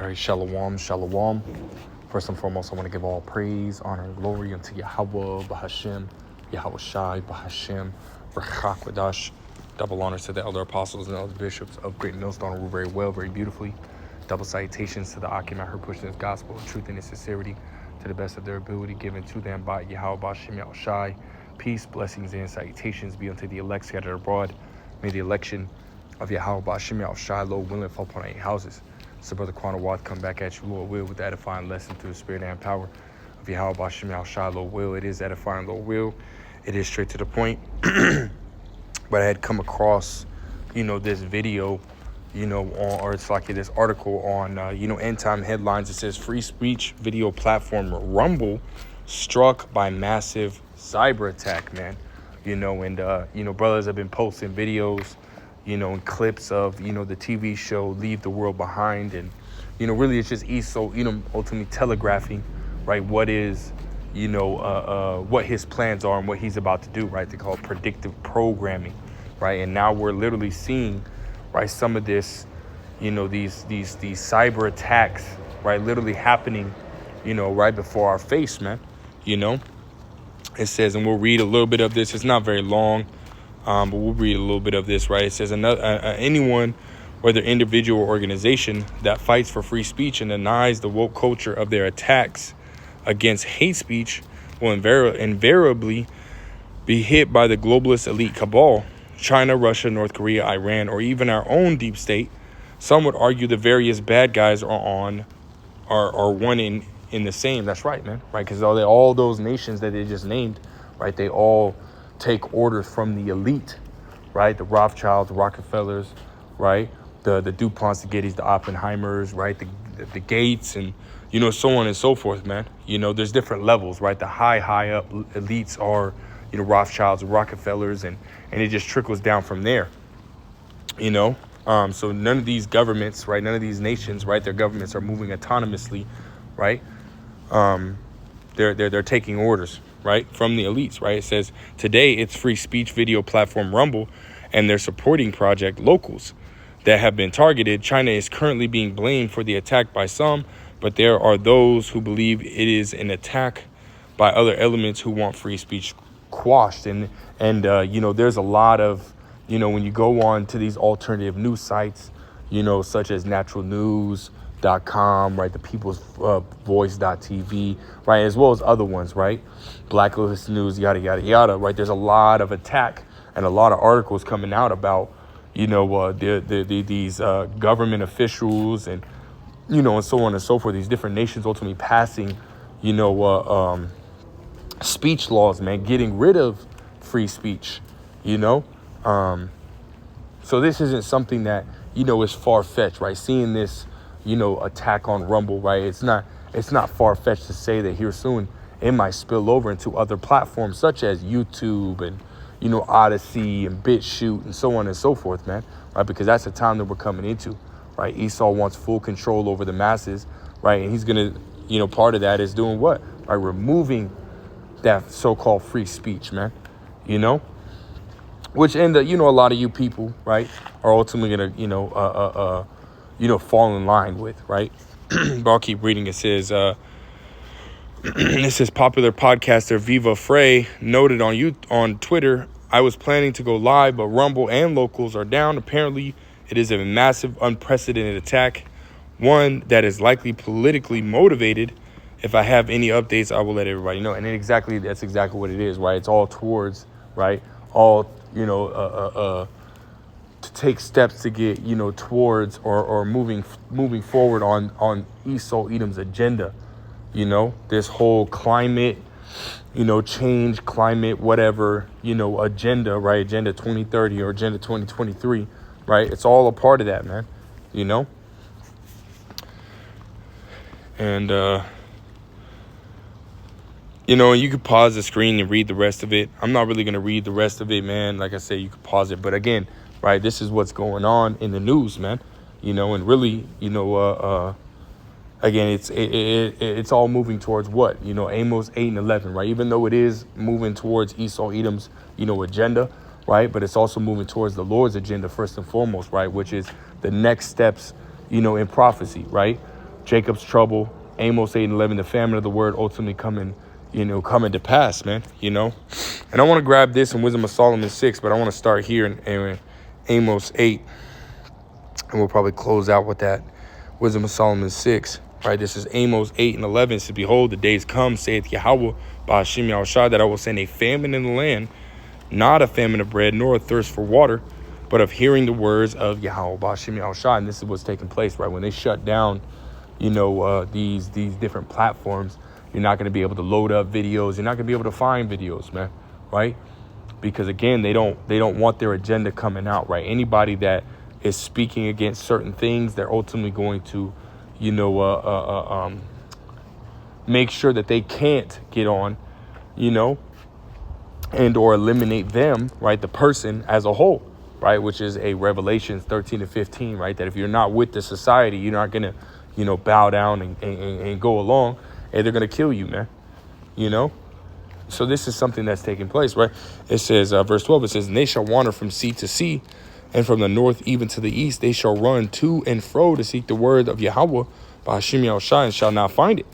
All right, shalom, shalom. First and foremost, I want to give all praise, honor, and glory unto Yahweh, Bahashem, Yahweh Shai, Bahashem, Rachakwadash. Double honor to the elder apostles and elder bishops of Great Millstone, who rule very well, very beautifully. Double salutations to the Akim out here pushing this gospel of truth and its sincerity to the best of their ability, given to them by Yahweh, Bahashem, Yahweh Shai. Peace, blessings, and salutations be unto the elect scattered abroad. May the election of Yahweh, Bahashem, Yahweh Shai, Lord willing, fall upon 8 houses. So Brother Quanah Watt come back at you, Lord will, with the edifying lesson through the spirit and power of Yahweh Bashim Yahweh Shai, Lord will. It is edifying, Lord will. It is straight to the point. But I had come across, this video, or it's like this article on, End Time Headlines. It says free speech video platform Rumble struck by massive cyber attack, man. Brothers have been posting videos, and clips of, the TV show Leave the World Behind. And, really it's just Esau, ultimately telegraphing, right, what is, what his plans are and what he's about to do, right? They call it predictive programming, right? And now we're literally seeing, right, some of this, these cyber attacks, right, literally happening, right before our face, man. It says, and we'll read a little bit of this. It's not very long. But we'll read a little bit of this, right? It says, anyone, whether individual or organization, that fights for free speech and denies the woke culture of their attacks against hate speech will invariably be hit by the globalist elite cabal, China, Russia, North Korea, Iran, or even our own deep state. Some would argue the various bad guys are one in the same. That's right, man, right? Because all those nations that they just named, right, they all take orders from the elite, right? The Rothschilds, the Rockefellers, right? The DuPonts, the Gettys, the Oppenheimers, right? The Gates, and, so on and so forth, man. There's different levels, right? The high up elites are, Rothschilds, Rockefellers, and it just trickles down from there, So none of these governments, right? None of these nations, right? Their governments are moving autonomously, right? They're taking orders, right, from the elites, right? It says, today it's free speech video platform Rumble and their supporting project Locals that have been targeted. China is currently being blamed for the attack by some, but there are those who believe it is an attack by other elements who want free speech quashed. And there's a lot of, when you go on to these alternative news sites, such as naturalnews.com, right, the people's voice.tv, right, as well as other ones, right, Blacklist News, yada yada yada, right. There's a lot of attack and a lot of articles coming out about these government officials and and so on and so forth, these different nations ultimately passing speech laws, man, getting rid of free speech, so this isn't something that is far-fetched, right? Seeing this attack on Rumble, right? It's not far-fetched to say that here soon it might spill over into other platforms such as YouTube and, Odyssey and BitChute and so on and so forth, man, right? Because that's the time that we're coming into, right? Esau wants full control over the masses, right? And he's going to, part of that is doing what? Right? Removing that so-called free speech, man, which a lot of you people, right, are ultimately going to, fall in line with, right? But I'll keep reading. It says, this is popular podcaster Viva Frey noted on Twitter, I was planning to go live, but Rumble and Locals are down. Apparently, it is a massive, unprecedented attack, one that is likely politically motivated. If I have any updates, I will let everybody know. And that's exactly what it is, right? It's all towards, right, all, to take steps to get, towards or moving forward on Esau Edom's agenda, this whole climate, change, climate, whatever, agenda, right? Agenda 2030 or Agenda 2023, right? It's all a part of that, man, And, you could pause the screen and read the rest of it. I'm not really going to read the rest of it, man. Like I said, you could pause it. But again, right, this is what's going on in the news, man. And really, again, it's all moving towards what? Amos 8 and 11, right? Even though it is moving towards Esau Edom's, agenda, right? But it's also moving towards the Lord's agenda first and foremost, right? Which is the next steps, in prophecy, right? Jacob's trouble, Amos 8:11, the famine of the word ultimately coming to pass, man, And I want to grab this in Wisdom of Solomon 6, but I want to start here in Amos 8, and we'll probably close out with that. Wisdom of Solomon 6, right? This is Amos 8:11. It says, behold, the days come, saith Yahweh, Ba'ashim Yahushua, that I will send a famine in the land, not a famine of bread, nor a thirst for water, but of hearing the words of Yahweh, Ba'ashim Yahushua. And this is what's taking place, right? When they shut down, these different platforms, you're not going to be able to load up videos. You're not going to be able to find videos, man, right? Because again, they don't want their agenda coming out, right? Anybody that is speaking against certain things, they're ultimately going to, make sure that they can't get on, and or eliminate them, right? The person as a whole, right? Which is a Revelations 13-15, right? That if you're not with the society, you're not going to, bow down and go along, and they're going to kill you, man, So this is something that's taking place, right? It says, verse 12, it says, and they shall wander from sea to sea, and from the north even to the east, they shall run to and fro to seek the word of Yahweh, Ba'ashim Yahushua, and shall not find it.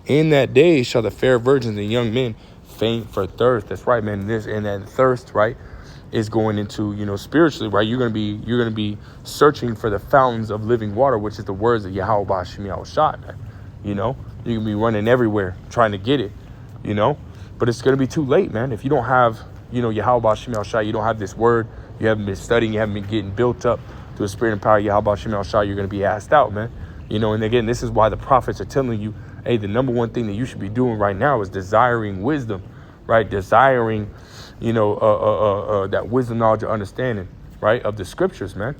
In that day shall the fair virgins and young men faint for thirst. That's right, man. And that thirst, right, is going into, spiritually, right? You're gonna be searching for the fountains of living water, which is the words of Yahweh Ba'ashim Yahushua, man. You can be running everywhere trying to get it, but it's gonna be too late, man. If you don't have, Yahweh Ba'ashim Yahushua, you don't have this word, you haven't been studying, you haven't been getting built up through the spirit and power of Yahweh Ba'ashim Yahushua, you're gonna be asked out, man. And again, this is why the prophets are telling you, hey, the number one thing that you should be doing right now is desiring wisdom, right? Desiring, that wisdom, knowledge, and understanding, right, of the scriptures, man,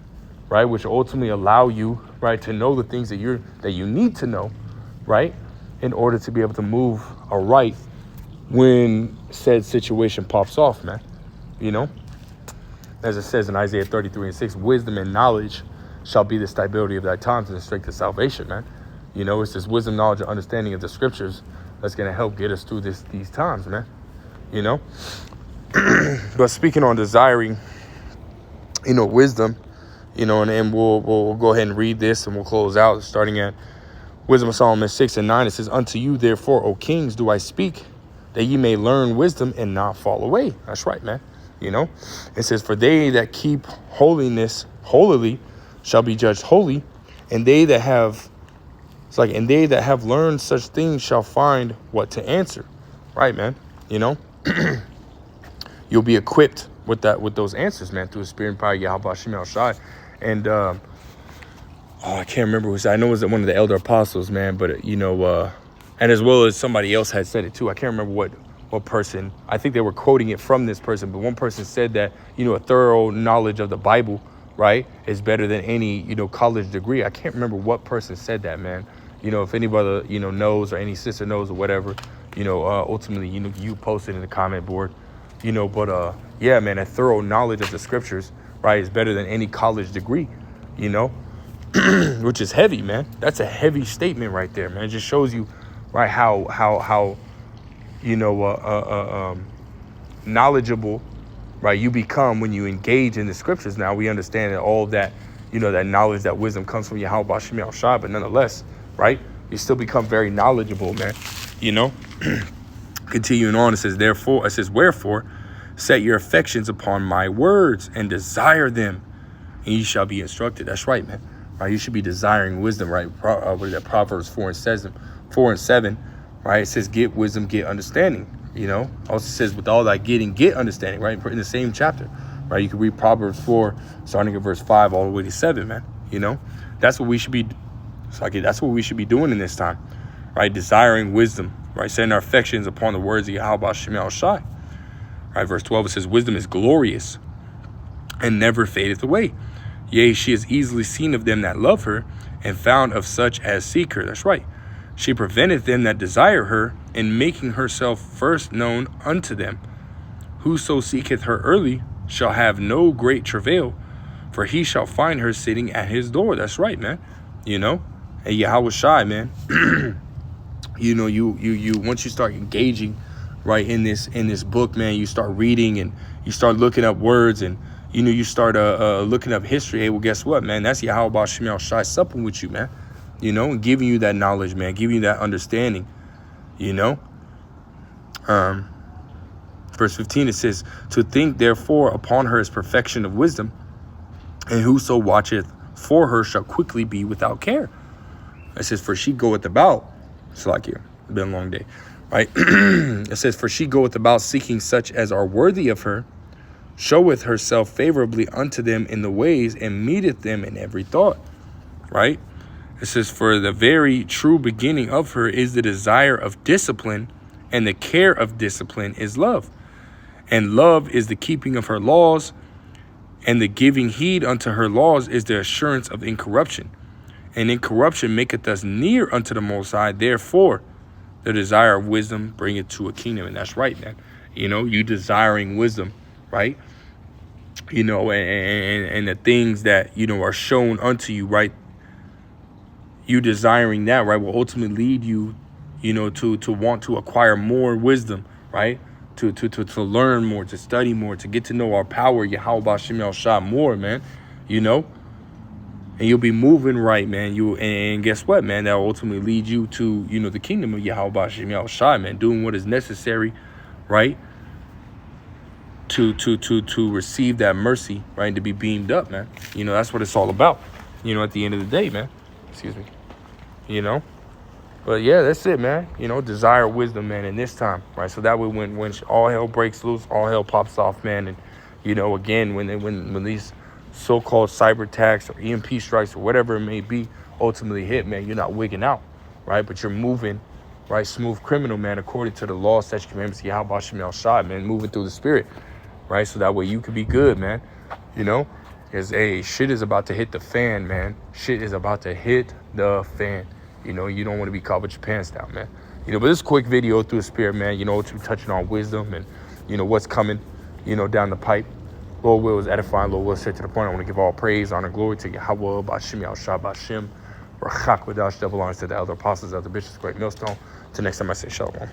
right, which ultimately allow you, right, to know the things that you need to know, right, in order to be able to move aright when said situation pops off, man. As it says in Isaiah 33:6, wisdom and knowledge shall be the stability of thy times and the strength of salvation, man. It's this wisdom, knowledge, and understanding of the scriptures that's going to help get us through these times, man. But speaking on desiring, wisdom, and we'll go ahead and read this and we'll close out starting at Wisdom of Solomon 6:9. It says, unto you, therefore, O kings, do I speak, that ye may learn wisdom and not fall away. That's right, man. It says, for they that keep holiness holily shall be judged holy, and they that have learned such things shall find what to answer. Right, man. You'll be equipped with those answers, man, through the spirit and power of Yahweh Ba'ashim Yahushua. And I can't remember who said. I know it was one of the elder apostles, man, but and as well as somebody else had said it too. I can't remember what person. I think they were quoting it from this person, but one person said that a thorough knowledge of the Bible, right, is better than any college degree. I can't remember what person said that, man. If anybody knows, or any sister knows, or whatever, ultimately you post it in the comment board, but yeah, man, a thorough knowledge of the scriptures, right, is better than any college degree, which is heavy, man. That's a heavy statement right there, man. It just shows you, right, how knowledgeable, right, you become when you engage in the scriptures. Now we understand that all of that, that knowledge, that wisdom comes from Yahweh Ba'ashim Yahushua, but nonetheless, right, you still become very knowledgeable, man. Continuing on, it says, wherefore set your affections upon my words and desire them, and you shall be instructed. That's right, man. Right, you should be desiring wisdom, right? What is that? Proverbs 4:7, right? It says, get wisdom, get understanding. Also says, with all thy getting, get understanding, right? In the same chapter, right? You can read Proverbs 4, starting at verse 5 all the way to 7, man. That's what we should be. That's what we should be doing in this time, right? Desiring wisdom, right? Setting our affections upon the words of Yahweh Ba'ashim Yahushua. Right, verse 12, it says, wisdom is glorious and never fadeth away. Yea, she is easily seen of them that love her, and found of such as seek her. That's right. She preventeth them that desire her, in making herself first known unto them. Whoso seeketh her early shall have no great travail, for he shall find her sitting at his door. That's right, man. And Yahweh Shai, man. You once you start engaging, right, in this book, man, you start reading and you start looking up words, and you start looking up history. Hey, well, guess what, man? That's Yahweh Ba'ashim Yahushua supping with you, man. you know, and giving you that knowledge, man, giving you that understanding, you know. Verse 15, it says, to think therefore upon her is perfection of wisdom, and whoso watcheth for her shall quickly be without care. It says, for she goeth about, it's like here, it's been a long day, right? It says, for she goeth about seeking such as are worthy of her, showeth herself favorably unto them in the ways, and meeteth them in every thought, right? It says, for the very true beginning of her is the desire of discipline, and the care of discipline is love. And love is the keeping of her laws, and the giving heed unto her laws is the assurance of incorruption. And incorruption maketh us near unto the Most High. Therefore, the desire of wisdom bringeth to a kingdom. And that's right, man. You know, you desiring wisdom, right? You know, and the things that, you know, are shown unto you, right? You desiring that, right, will ultimately lead you, you know, to want to acquire more wisdom, right? To learn more, to study more, to get to know our power, Yahweh B'Shem Yahushua more, man, you know? And you'll be moving right, man. And guess what, man? That'll ultimately lead you to, you know, the kingdom of Yahweh B'Shem Yahushua, man, doing what is necessary, right? To receive that mercy, right? To be beamed up, man. You know, that's what it's all about, you know, at the end of the day, man. Excuse me. You know? But yeah, that's it, man. You know, desire wisdom, man, in this time, right? So that way when all hell breaks loose, all hell pops off, man. And, you know, again, when these so-called cyber attacks or EMP strikes or whatever it may be ultimately hit, man, you're not wigging out, right? But you're moving, right? Smooth criminal, man, according to the law, statute, commandments, Yahweh B'Shem Yahushua, man, moving through the spirit, right? So that way you could be good, man, you know? Because, hey, shit is about to hit the fan, man. Shit is about to hit the fan. You know, you don't want to be caught with your pants down, man. You know, but this quick video through the spirit, man, you know, to be touching on wisdom and, you know, what's coming, you know, down the pipe. Lord will is edifying. Lord will straight to the point. I want to give all praise, honor, glory to Yahweh, B'Shem Yahushua, B'Shem, Rachak Wadash, double honors to the elder apostles, elder bishops, great millstone. Till next time I say shalom.